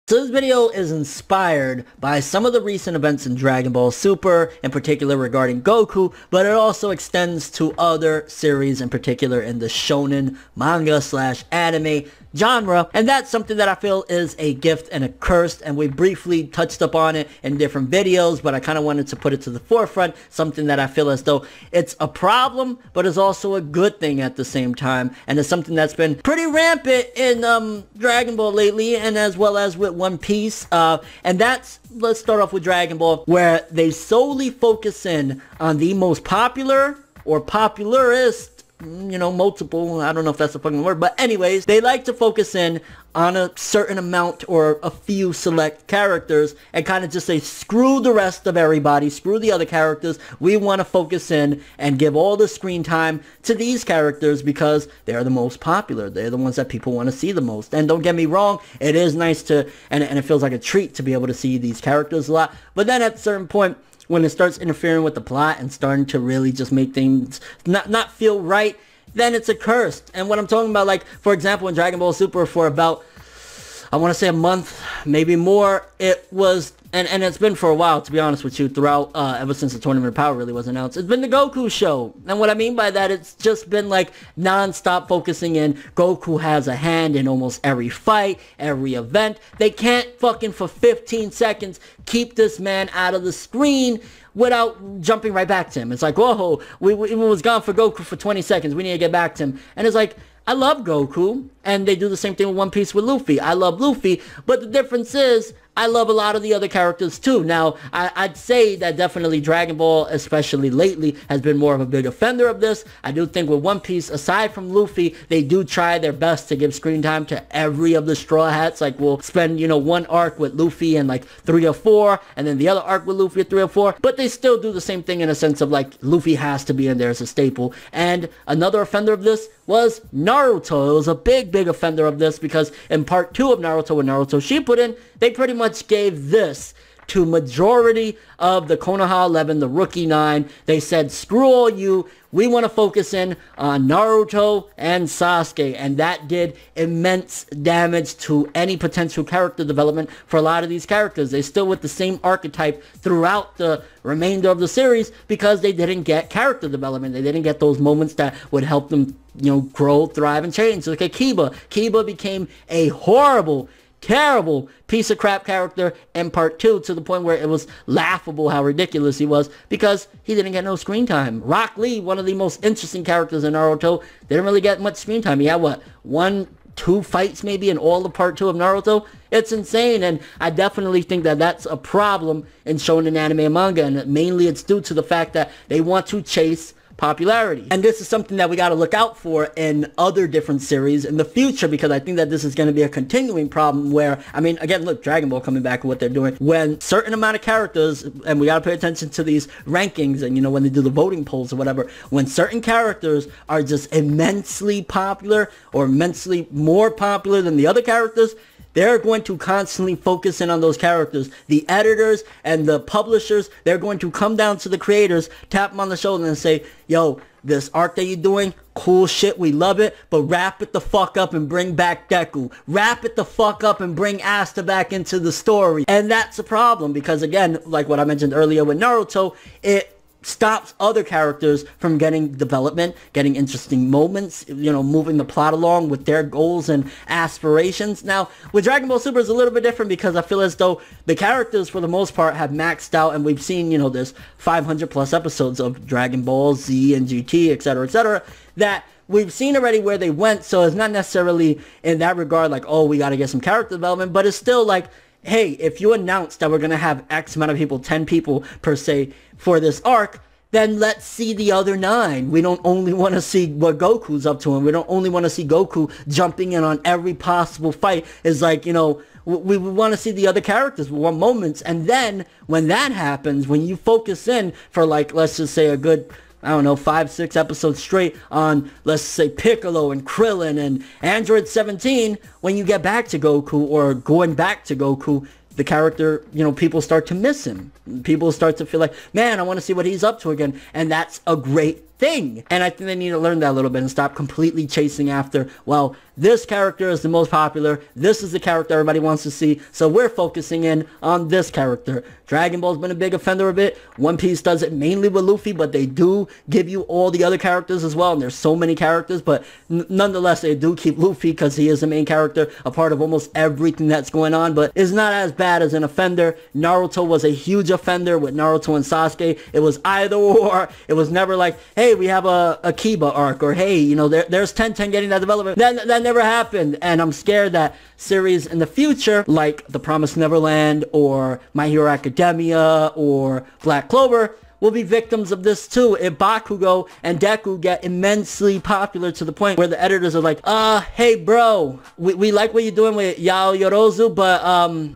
So this video is inspired by some of the recent events in Dragon Ball Super, in particular regarding Goku, but it also extends to other series, in particular in the shonen manga slash anime genre, and that's something that I feel is a gift and a curse, and we briefly touched upon it in different videos, but I kind of wanted to put it to the forefront, something that I feel as though it's a problem, but is also a good thing at the same time, and it's something that's been pretty rampant in Dragon Ball lately, and as well as with One Piece, and that's, let's start off with Dragon Ball, where they solely focus in on the most popular or popularist, multiple, I don't know if that's a fucking word, but anyways, they like to focus in on a certain amount or a few select characters and kind of just say, screw the rest of everybody, screw the other characters, we want to focus in and give all the screen time to these characters because they're the most popular, they're the ones that people want to see the most. And don't get me wrong, it is nice to, and it feels like a treat to be able to see these characters a lot, but then at a certain point, when it starts interfering with the plot and starting to really just make things not feel right, then it's a curse. And what I'm talking about, like, for example, in Dragon Ball Super for about, I want to say a month, maybe more, it was, and it's been for a while, to be honest with you, throughout, ever since the Tournament of Power really was announced, it's been the Goku show. And what I mean by that, it's just been like non-stop focusing in, Goku has a hand in almost every fight, every event. They can't fucking for 15 seconds keep this man out of the screen without jumping right back to him. It's like, whoa, we was gone for Goku for 20 seconds, we need to get back to him. And it's like, I love Goku, and they do the same thing with One Piece with Luffy. I love Luffy, but the difference is, I love a lot of the other characters too. Now, I'd say that definitely Dragon Ball, especially lately, has been more of a big offender of this. I do think with One Piece, aside from Luffy, they do try their best to give screen time to every of the Straw Hats. Like, we'll spend, one arc with Luffy and like 3 or 4, and then the other arc with Luffy at 3 or 4, but they still do the same thing in a sense of like, Luffy has to be in there as a staple. And another offender of this was Naruto. It was a big offender of this because in part 2 of Naruto, with Naruto Shippuden, they pretty much gave this to majority of the Konoha 11, the Rookie 9. They said, screw all you, we want to focus in on Naruto and Sasuke, and that did immense damage to any potential character development for a lot of these characters. They still with the same archetype throughout the remainder of the series because they didn't get character development. They didn't get those moments that would help them, grow, thrive, and change. Look at Kiba. Kiba became a horrible, terrible piece of crap character in part 2 to the point where it was laughable how ridiculous he was because he didn't get no screen time. Rock Lee, one of the most interesting characters in Naruto, didn't really get much screen time. He had, 1-2 fights maybe in all of part 2 of Naruto? It's insane, and I definitely think that that's a problem in shonen anime and manga, and mainly it's due to the fact that they want to chase popularity. And this is something that we got to look out for in other different series in the future, because I think that this is going to be a continuing problem where, I mean, again, look, Dragon Ball coming back and what they're doing, when certain amount of characters, and we got to pay attention to these rankings and, when they do the voting polls or whatever, when certain characters are just immensely popular or immensely more popular than the other characters, they're going to constantly focus in on those characters. The editors and the publishers, they're going to come down to the creators, tap them on the shoulder and say, yo, this arc that you're doing, cool shit, we love it, but wrap it the fuck up and bring back Deku. Wrap it the fuck up and bring Asta back into the story. And that's a problem because, again, like what I mentioned earlier with Naruto, it stops other characters from getting development, getting interesting moments, moving the plot along with their goals and aspirations. Now, with Dragon Ball Super, it's a little bit different because I feel as though the characters, for the most part, have maxed out, and we've seen, there's 500 plus episodes of Dragon Ball Z and GT, etc., that we've seen already where they went, so it's not necessarily in that regard like, oh, we got to get some character development, but it's still like, hey, if you announce that we're going to have X amount of people, 10 people per se, for this arc, then let's see the other 9. We don't only want to see what Goku's up to, and we don't only want to see Goku jumping in on every possible fight. It's like, we want to see the other characters, we want moments, and then when that happens, when you focus in for like, let's just say a good, 5-6 episodes straight on, let's say, Piccolo and Krillin and Android 17, when you get back to Goku or going back to Goku, the character, you know, people start to miss him. People start to feel like, man, I want to see what he's up to again. And that's a great thing. And I think they need to learn that a little bit and stop completely chasing after, well, this character is the most popular. This is the character everybody wants to see. So we're focusing in on this character. Dragon Ball's been a big offender of it. One Piece does it mainly with Luffy, but they do give you all the other characters as well. And there's so many characters, but nonetheless, they do keep Luffy because he is the main character, a part of almost everything that's going on, but it's not as bad as an offender. Naruto was a huge offender with Naruto and Sasuke. It was either or. It was never like, hey, we have a Kiba arc, or hey, you know, there's 10-10 getting that development. That never happened, and I'm scared that series in the future, like The Promised Neverland, or My Hero Academia, or Black Clover, will be victims of this too. If Bakugo and Deku get immensely popular to the point where the editors are like, hey bro, we like what you're doing with Yao Yorozu, but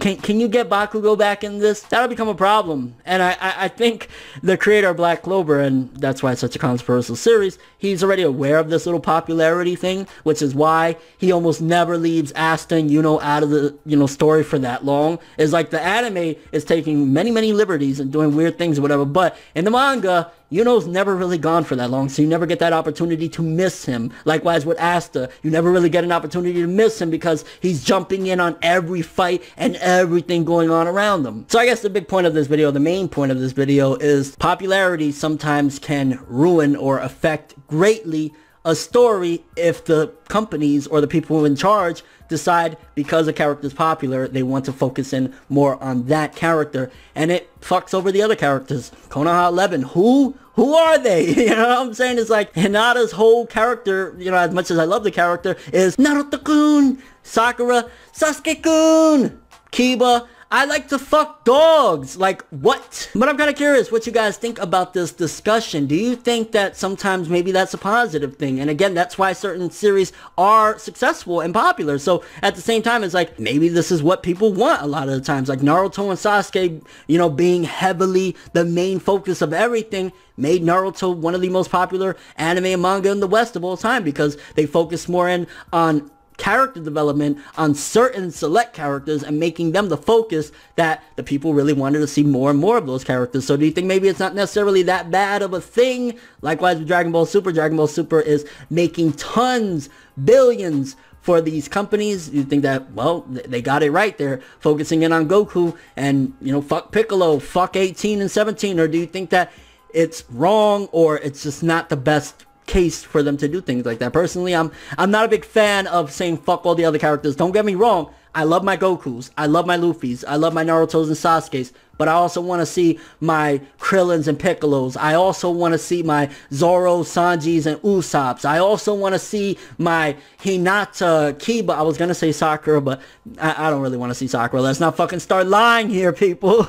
can you get Bakugo back in this? That'll become a problem. And I think the creator of Black Clover, and that's why it's such a controversial series, he's already aware of this little popularity thing, which is why he almost never leaves Asta and Yuno out of the, you know, story for that long. It's like the anime is taking many liberties and doing weird things or whatever, but in the manga, Yuno's never really gone for that long, so you never get that opportunity to miss him. Likewise with Asta, you never really get an opportunity to miss him because he's jumping in on every fight and everything going on around them. So I guess the big point of this video, the main point of this video, is popularity sometimes can ruin or affect greatly a story if the companies or the people in charge decide, because a character is popular, they want to focus in more on that character, and it fucks over the other characters. Konoha 11, who are they? You know what I'm saying? It's like Hinata's whole character, you know, as much as I love the character, is Naruto-kun, Sakura, Sasuke-kun, Kiba, I like to fuck dogs. Like, what? But I'm kind of curious what you guys think about this discussion. Do you think that sometimes maybe that's a positive thing? And again, that's why certain series are successful and popular. So at the same time, it's like, maybe this is what people want a lot of the times. Like Naruto and Sasuke, you know, being heavily the main focus of everything made Naruto one of the most popular anime and manga in the West of all time, because they focus more in on character development on certain select characters and making them the focus that the people really wanted to see more and more of those characters. So do you think maybe it's not necessarily that bad of a thing? Likewise with Dragon Ball Super. Dragon Ball Super is making tons, billions for these companies. You think that, well, they got it right. They're focusing in on Goku and, you know, fuck Piccolo, fuck 18 and 17. Or do you think that it's wrong, or it's just not the best case for them to do things like that? Personally, I'm not a big fan of saying fuck all the other characters. Don't get me wrong, I love my Gokus, I love my Luffys, I love my Narutos and Sasukes, but I also want to see my Krillins and Piccolos. I also want to see my Zoros, Sanjis, and Usopps. I also want to see my Hinata, Kiba. I was going to say Sakura, but I don't really want to see Sakura. Let's not fucking start lying here, people.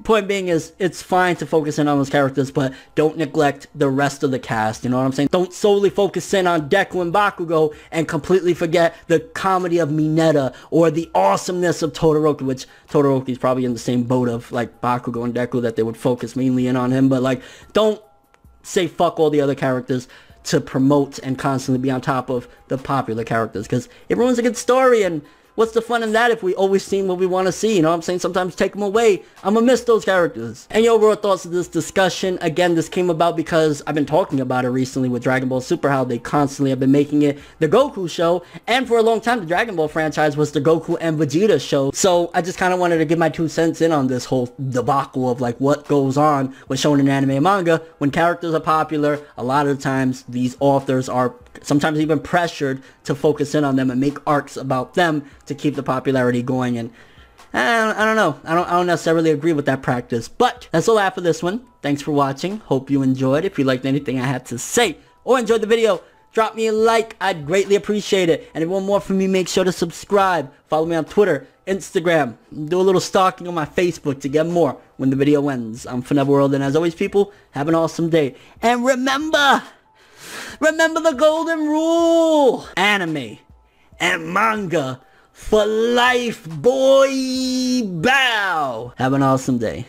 Point being is, it's fine to focus in on those characters, but don't neglect the rest of the cast. You know what I'm saying? Don't solely focus in on Deku and Bakugo and completely forget the comedy of Mineta or the awesomeness of Todoroki, which Todoroki's probably in the same boat of like Bakugo and Deku, that they would focus mainly in on him. But like, don't say fuck all the other characters to promote and constantly be on top of the popular characters, because it ruins a good story. And what's the fun in that if we always see what we want to see? You know what I'm saying? Sometimes take them away. I'm gonna miss those characters. And your overall thoughts of this discussion. Again, this came about because I've been talking about it recently with Dragon Ball Super, how they constantly have been making it the Goku show. And for a long time, the Dragon Ball franchise was the Goku and Vegeta show. So I just kind of wanted to give my 2 cents in on this whole debacle of like what goes on with shonen anime and manga. When characters are popular, a lot of the times these authors are sometimes even pressured to focus in on them and make arcs about them to keep the popularity going. And I don't know. I don't necessarily agree with that practice. But that's all I have for this one. Thanks for watching. Hope you enjoyed. If you liked anything I had to say or enjoyed the video, drop me a like. I'd greatly appreciate it. And if you want more from me, make sure to subscribe. Follow me on Twitter, Instagram. Do a little stalking on my Facebook to get more when the video ends. I'm ForneverWorld, and as always, people, have an awesome day. And remember the golden rule. Anime and manga for life, boy. Bow. Have an awesome day.